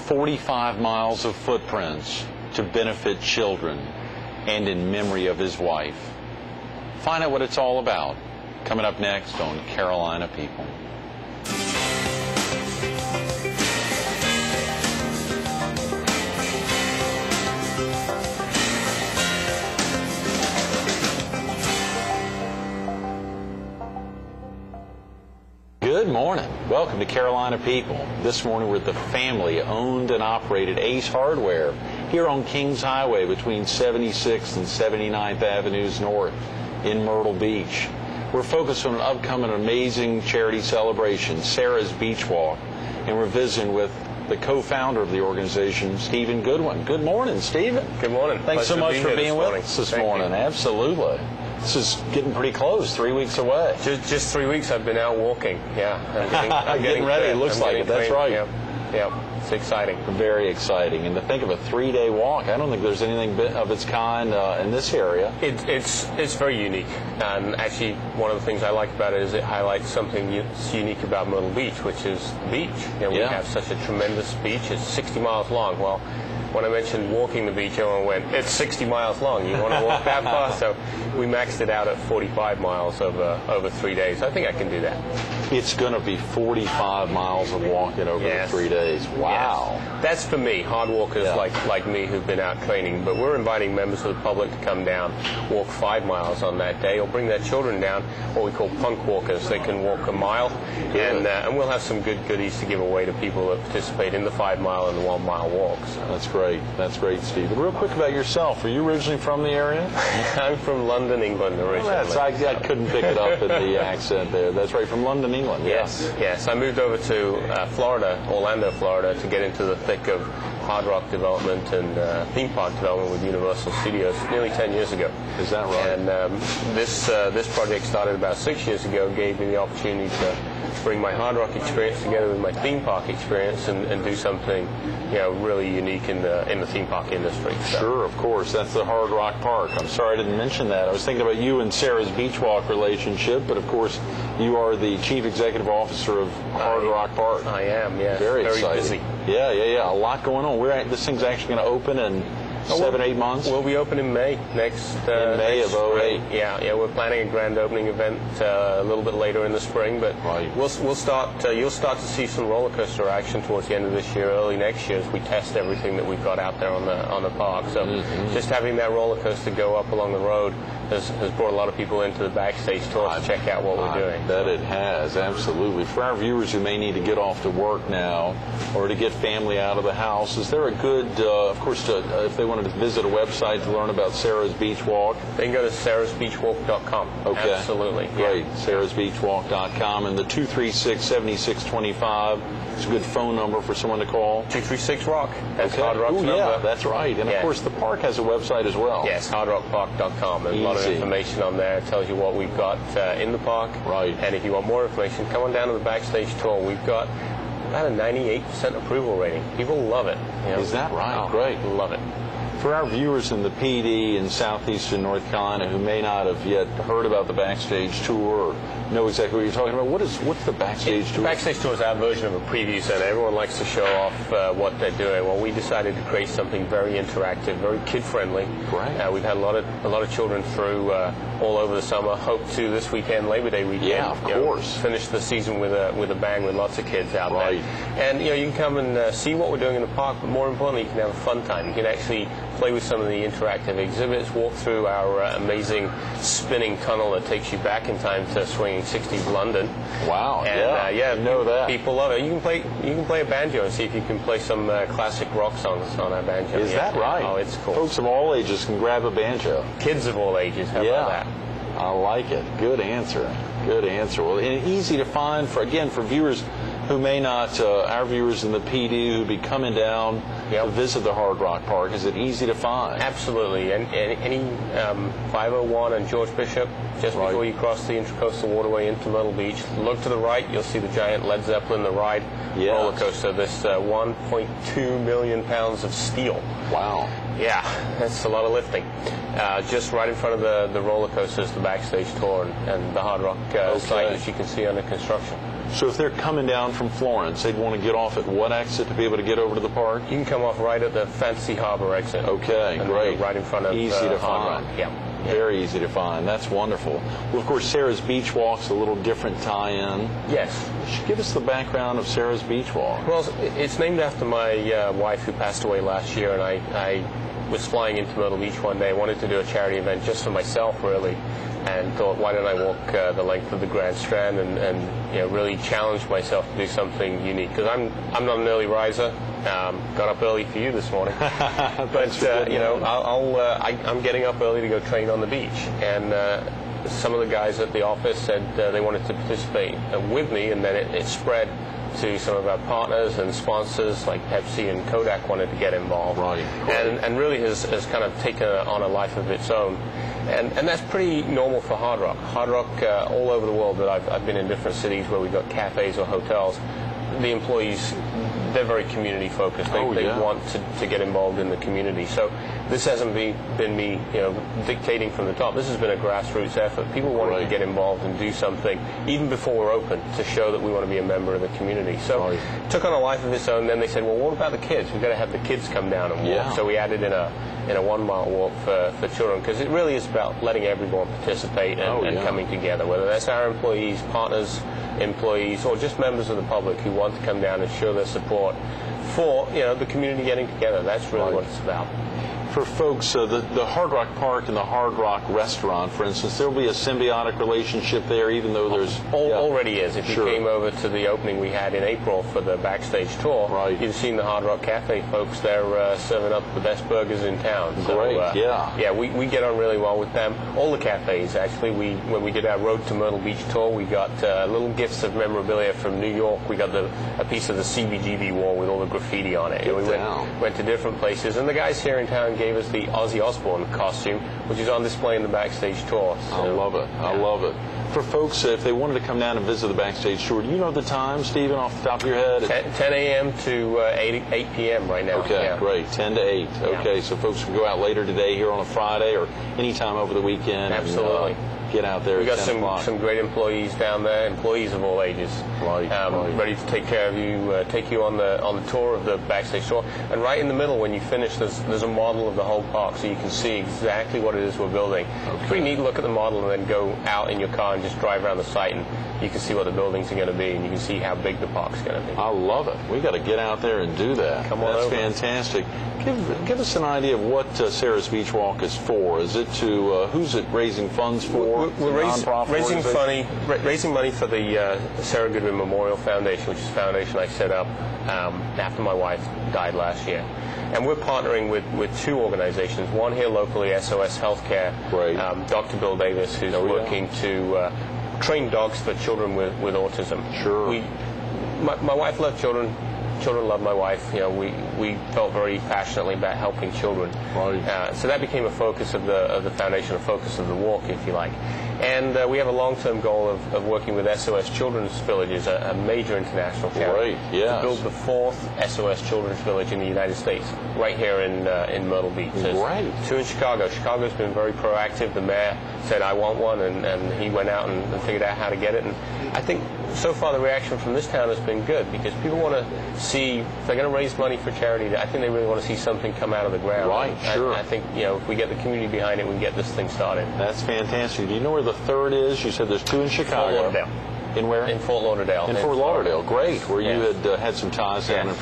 45 miles of footprints to benefit children and in memory of his wife. Find out what it's all about coming up next on Carolina People. Good morning. Welcome to Carolina People. This morning we're at the family-owned and operated Ace Hardware here on Kings Highway between 76th and 79th Avenues North in Myrtle Beach. We're focused on an upcoming amazing charity celebration, Sara's Beach Walk, and we're visiting with the co-founder of the organization, Stephen Goodwin. Good morning, Stephen. Good morning. Thanks so much for being with us this morning. Absolutely. This is getting pretty close, 3 weeks away. Just 3 weeks I've been out walking. Yeah. I'm getting ready. It looks like it. That's right. Yeah. It's exciting. Very exciting. And to think of a 3-day walk, I don't think there's anything of its kind in this area. It's very unique. And actually, one of the things I like about it is it highlights something unique about Myrtle Beach, which is the beach. We have such a tremendous beach. It's 60 miles long. Well, when I mentioned walking the beach, everyone went, it's 60 miles long. You want to walk that far? So we maxed it out at 45 miles over 3 days. I think I can do that. It's going to be 45 miles of walking over the 3 days. Wow. Yes. That's for me, hard walkers like me who've been out training. But we're inviting members of the public to come down, walk 5 miles on that day, or bring their children down, what we call punk walkers. They can walk a mile, and we'll have some good goodies to give away to people that participate in the 5 mile and the 1 mile walks. That's great. That's great, Steve. Real quick about yourself. Are you originally from the area? I'm from London, England, originally. I couldn't pick it up in the accent there. That's right, from London, England. Yes. I moved over to Florida, Orlando, Florida, to get into the thick of hard rock development and theme park development with Universal Studios nearly 10 years ago. Is that right? And this project started about 6 years ago, gave me the opportunity to bring my hard rock experience together with my theme park experience and do something really unique in the theme park industry. So. Sure, of course. That's the Hard Rock Park. I'm sorry I didn't mention that. I was thinking about you and Sara's Beach Walk relationship, but of course you are the Chief Executive Officer of Hard Rock Park. I am, yes. Very exciting. Busy. Yeah. A lot going on. This thing's actually going to open in 7-8 months? We'll be open in May next. In May of 08. Yeah. We're planning a grand opening event a little bit later in the spring, but we'll start. You'll start to see some roller coaster action towards the end of this year, early next year, as we test everything that we've got out there on the park. So just having that roller coaster go up along the road has brought a lot of people into the backstage tour to check out what we're doing. I bet it has, absolutely. For our viewers who may need to get off to work now or to get family out of the house, is there a good, of course, if they wanted to visit a website to learn about Sara's Beach Walk? They can go to sarasbeachwalk.com. Okay. Absolutely. Great. sarasbeachwalk.com. And the 236-7625 is a good phone number for someone to call. 236-ROCK. That's Hard Rock's number. Yeah, that's right. And of course, the park has a website as well. Yes, hardrockpark.com. There's a lot of information on there. It tells you what we've got in the park. Right. And if you want more information, come on down to the backstage tour. We've got about a 98% approval rating. People love it. Is that right? Oh, great. Love it. For our viewers in the PD in southeastern North Carolina who may not have yet heard about the Backstage Tour or know exactly what you're talking about, what's the Backstage Tour? The Backstage Tour is our version of a preview center. Everyone likes to show off what they're doing. Well, we decided to create something very interactive, very kid-friendly. Right. We've had a lot of children through all over the summer. Hope to this weekend, Labor Day weekend. Yeah, of course. Finish the season with a bang with lots of kids out there. And you can come and see what we're doing in the park, but more importantly, you can have a fun time. You can actually play with some of the interactive exhibits, walk through our amazing spinning tunnel that takes you back in time to swinging 60s London. Wow! And, I know that. People love it. You can play a banjo and see if you can play some classic rock songs on our banjo. Is that right? Oh, it's cool. Folks of all ages can grab a banjo. Kids of all ages. How about that? I like it. Good answer. Good answer. Well, and easy to find for viewers who may not, our viewers in the PD who be coming down to visit the Hard Rock Park. Is it easy to find? Absolutely. And any 501 and George Bishop, just before you cross the Intracoastal Waterway into Myrtle Beach, look to the right, you'll see the giant Led Zeppelin, the ride roller coaster, this 1.2 million pounds of steel. Wow. Yeah, that's a lot of lifting. Just right in front of the roller coaster is the Backstage Tour and the Hard Rock site, which you can see under construction. So if they're coming down from Florence, they'd want to get off at what exit to be able to get over to the park? You can come off right at the Fantasy Harbor exit. Okay, and great. Right in front of easy to find. Yeah. Very easy to find. That's wonderful. Well, of course, Sara's Beach Walk's a little different tie-in. Yes. Give us the background of Sara's Beach Walk. Well, it's named after my wife who passed away last year, and I was flying into Myrtle Beach one day. I wanted to do a charity event just for myself, really, and thought, why don't I walk the length of the Grand Strand and really challenge myself to do something unique? Because I'm not an early riser. Got up early for you this morning, but I'm getting up early to go train on the beach, and some of the guys at the office said they wanted to participate with me, and then it spread to some of our partners and sponsors like Pepsi and Kodak wanted to get involved. Right. And really has kind of taken on a life of its own. And that's pretty normal for Hard Rock. Hard Rock, all over the world that I've been in different cities where we've got cafes or hotels, the employees, they're very community focused. They want to get involved in the community. So this hasn't been me, dictating from the top. This has been a grassroots effort. People wanting to get involved and do something even before we're open to show that we want to be a member of the community. So it took on a life of its own. Then they said, well, what about the kids? We've got to have the kids come down and walk. Yeah. So we added in a 1 mile walk for children, because it really is about letting everyone participate and coming together, whether that's our employees, partners, employees, or just members of the public who want to come down and show their support for the community getting together. That's really what it's about. For folks, the Hard Rock Park and the Hard Rock Restaurant, for instance, there will be a symbiotic relationship there, even though there's... Already is. If you came over to the opening we had in April for the backstage tour, you'd have seen the Hard Rock Cafe folks there serving up the best burgers in town. So, great, Yeah, we get on really well with them. All the cafes, actually. When we did our Road to Myrtle Beach tour, we got little gifts of memorabilia from New York. We got a piece of the CBGB wall with all the graffiti on it. We went to different places, and the guys here in town gave us the Ozzy Osbourne costume, which is on display in the backstage tour. So, I love it. I love it. For folks, if they wanted to come down and visit the backstage tour, do you know the time, Stephen, off the top of your head? 10 a.m. to 8 p.m. right now. Okay, great. 10 to 8. Okay, so folks can go out later today here on a Friday or anytime over the weekend. Absolutely. And, get out there. We've got some great employees down there, employees of all ages, ready to take care of you, take you on the tour of the backstage tour. And right in the middle, when you finish, there's a model of the whole park, so you can see exactly what it is we're building. Okay. Pretty neat to look at the model and then go out in your car and just drive around the site, and you can see what the buildings are going to be, and you can see how big the park's going to be. I love it. We got to get out there and do that. Come on over. That's fantastic. Give us an idea of what Sara's Beach Walk is for. Is it to who's it raising funds for? We're raising money for the Sara Goodwin Memorial Foundation, which is a foundation I set up after my wife died last year. And we're partnering with two organizations, one here locally, SOS Healthcare, Dr. Bill Davis, who's working to train dogs for children with autism. Sure. My wife loved children. Children love my wife. We felt very passionately about helping children. Right. So that became a focus of the foundation, a focus of the walk, if you like. And we have a long-term goal of working with SOS Children's Villages, a major international charity, to build the 4th SOS Children's Village in the United States, right here in Myrtle Beach. There's 2 in Chicago. Chicago's been very proactive. The mayor said, I want one, and he went out and figured out how to get it. And I think so far the reaction from this town has been good, because people want to see, if they're going to raise money for charity, I think they really want to see something come out of the ground. Right, sure. I think, if we get the community behind it, we can get this thing started. That's fantastic. Do you know where the 3rd is? You said there's 2 in Chicago. Fort Lauderdale. In where? In Fort Lauderdale. In Fort Lauderdale. Great. Where you had some ties down in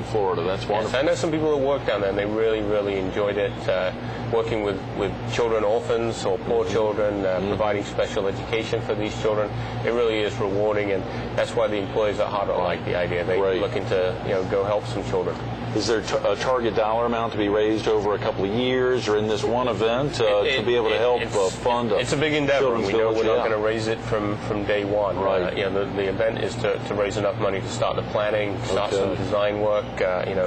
Florida. That's wonderful. Yes, I know some people that work down there, and they really, really enjoyed it. Working with children, orphans or poor children, providing special education for these children. It really is rewarding, and that's why the employees at Hard Rock like the idea. They're looking to go help some children. Is there a target dollar amount to be raised over a couple of years, or in this one event to be able to help fund It's a big endeavor. We know we're not going to raise it from day one. Right. The event is to raise enough money to start the planning, start some design work,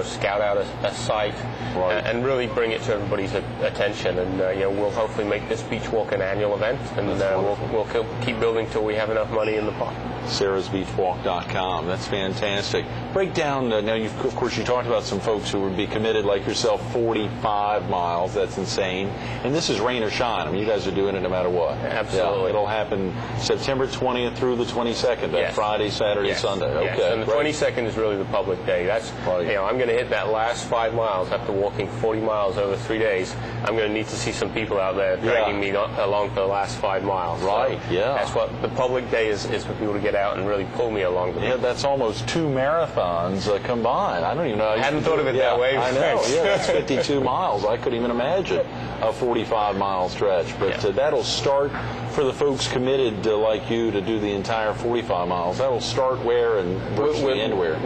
scout out a site, and really bring it to everybody's attention. And we'll hopefully make this beach walk an annual event, and we'll keep building till we have enough money in the pot. sarasbeachwalk.com. That's fantastic. Break down, now of course you talked about some folks who would be committed like yourself, 45 miles. That's insane. And this is rain or shine. I mean, you guys are doing it no matter what. Absolutely. It'll happen September 20th through the 22nd, that Yes. Friday, Saturday, Yes. Sunday. Yes. Okay. And the great. 22nd is really the public day. That's, Right. I'm going to hit that last 5 miles after walking 40 miles over 3 days. I'm going to need to see some people out there dragging me along for the last 5 miles. Right, So yeah. That's what the public day is for people to get out and really pull me along the Yeah, that's almost 2 marathons combined. I don't even know. I hadn't thought of it that way. I know. Yeah, that's 52 miles. I couldn't even imagine a 45-mile stretch. But that'll start for the folks committed like you to do the entire 45 miles. That'll start where and virtually end where?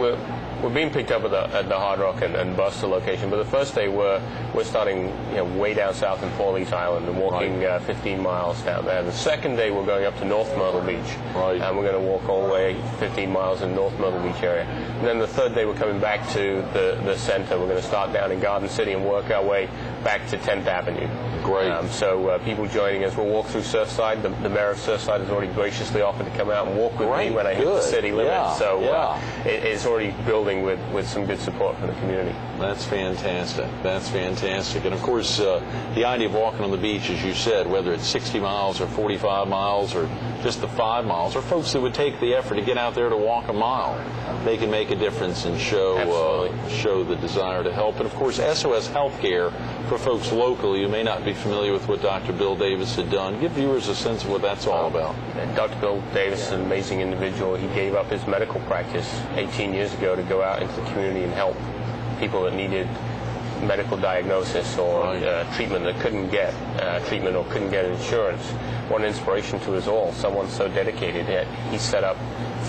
We're being picked up at the Hard Rock and Buster location, but the first day we're starting way down south in Pawleys Island and walking 15 miles down there. The second day we're going up to North Myrtle Beach, and we're going to walk all the way 15 miles in North Myrtle Beach area. And then the third day we're coming back to the center. We're going to start down in Garden City and work our way back to 10th Avenue. Great. So people joining us, we'll walk through Surfside. The mayor of Surfside has already graciously offered to come out and walk with me when I hit the city limits. So it's already building with some good support from the community. That's fantastic. That's fantastic. And of course, the idea of walking on the beach, as you said, whether it's 60 miles or 45 miles or just the 5 miles, or folks that would take the effort to get out there to walk a mile, they can make a difference and show the desire to help. And of course, SOS Healthcare for folks locally who may not be familiar with what Dr. Bill Davis had done. Give viewers a sense of what that's all about. Dr. Bill Davis is an amazing individual. He gave up his medical practice 18 years ago to go out into the community and help people that needed medical diagnosis or treatment that couldn't get treatment or couldn't get insurance. What an inspiration to us all. Someone so dedicated. He set up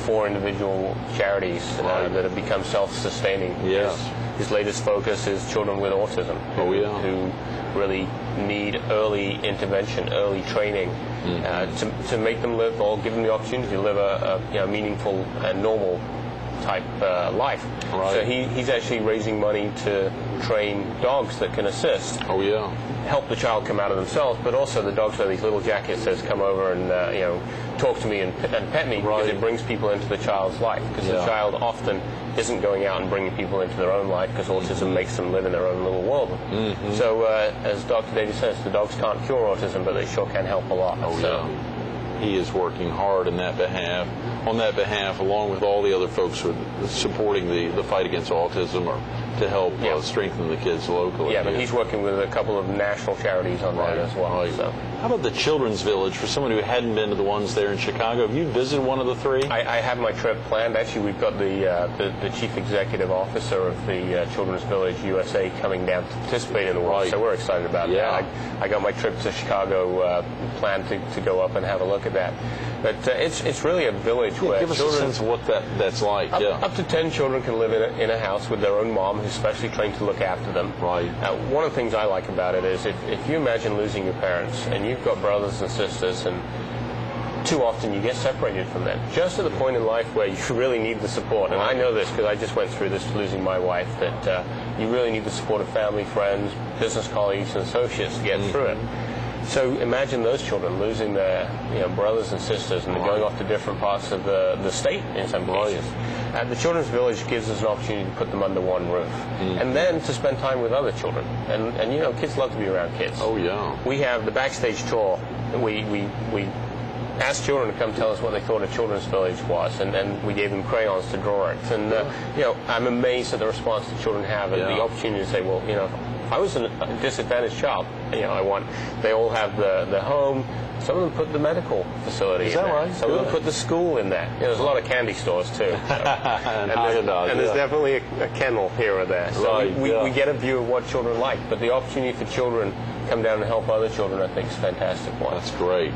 4 individual charities that have become self-sustaining. Yes. His latest focus is children with autism who really need early intervention, early training to make them live or give them the opportunity to live a meaningful and normal type life. So he's actually raising money to train dogs that can assist. Help the child come out of themselves, but also the dogs wear these little jackets that says come over and talk to me and pet me, because it brings people into the child's life, because the child often isn't going out and bringing people into their own life because autism makes them live in their own little world. So as Dr. Davis says, the dogs can't cure autism, but they sure can help a lot. He is working hard on that behalf, along with all the other folks who are supporting the fight against autism or to help strengthen the kids locally. Yeah, but he's working with a couple of national charities on that as well. So. How about the Children's Village? For someone who hadn't been to the ones there in Chicago, have you visited one of the 3? I have my trip planned. Actually, we've got the chief executive officer of the Children's Village USA coming down to participate in the work, so we're excited about that. I got my trip to Chicago planned to go up and have a look at that. But it's really a village where give us children, a sense of what that's like. Up to 10 children can live in a house with their own mom who's specially trained to look after them. One of the things I like about it is if you imagine losing your parents and you've got brothers and sisters, and too often you get separated from them, just at the point in life where you really need the support. And I know this because I just went through this losing my wife, that you really need the support of family, friends, business colleagues, and associates to get through it. So imagine those children losing their brothers and sisters and going off to different parts of the state in some cases. The Children's Village gives us an opportunity to put them under one roof and then to spend time with other children. And kids love to be around kids. We have the backstage tour. We asked children to come tell us what they thought a Children's Village was, and then we gave them crayons to draw it. And I'm amazed at the response that children have and the opportunity to say, well, if I was a disadvantaged child, they all have the home. Some of them put the medical facility in there. Some of them put the school in there. There's a lot of candy stores too. And there's definitely a kennel here or there. So we get a view of what children like. But the opportunity for children to come down and help other children, I think, is a fantastic one. That's great.